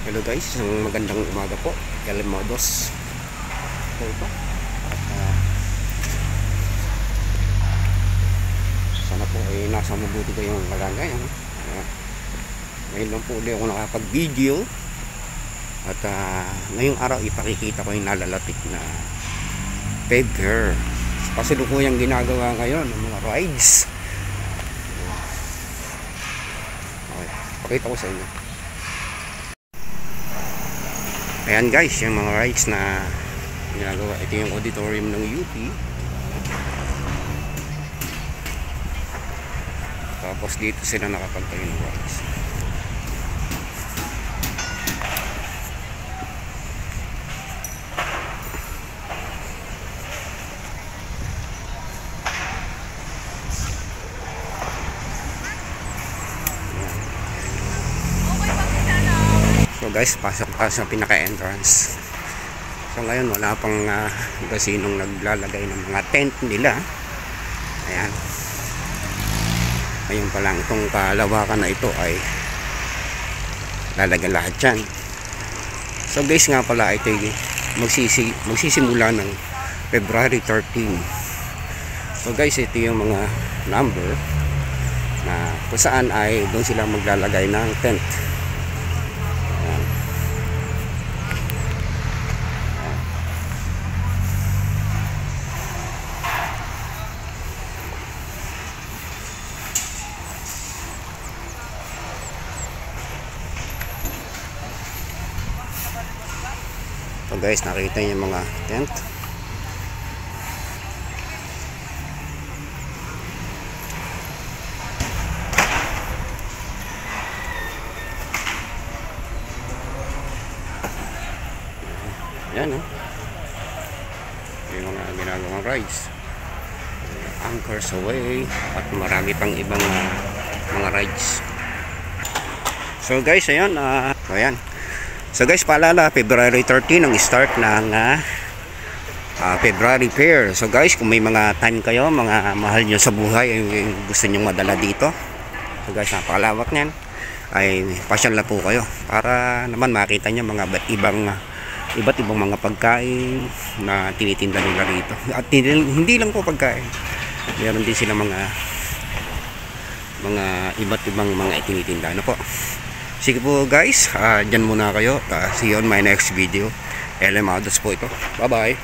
Hello guys, isang magandang umaga po. Kailan Modos ito. Sana po ay nasa mabuti ko yung kalagayan. Ngayon lang po ulit ako nakapag-video. At ngayong araw ipakikita ko yung nalalapit na pegger. Pasalukuyang ginagawa ngayon ng mga rides. Okay, pakita ko sa inyo. Ayan guys, yung mga rides na ginagawa. Ito yung auditorium ng UP. Tapos dito sila nakapagtayo ng rides. So guys, pasok sa pinaka-entrance. So ngayon wala pang kasinong naglalagay ng mga tent nila. Ayan. Ngayon pa lang itong kalawakan na ito ay lalagyan lahat yan. So guys nga pala ito magsisimula ng February 13. So guys, ito yung mga number na kung saan ay doon sila maglalagay ng tent. So guys, nakita niyo yung mga tent. Yan oh. Yung mga ginagawang rides. Anchors Away at marami pang ibang mga rides. So guys, ayan. Ayan. So guys, paalala, February 13 ang start ng February Fair. So guys, kung may mga time kayo, mga mahal nyo sa buhay, yung gusto nyo madala dito. So guys, napakalawak nyan. Ay pasyal na po kayo para naman makita nyo mga iba't ibang mga pagkain na tinitinda nila rito. At hindi lang po pagkain. Meron din sila mga iba't ibang mga itinitinda. Ano po? Sige po guys, dyan muna kayo. See you on my next video. LM Modos po ito. Bye bye.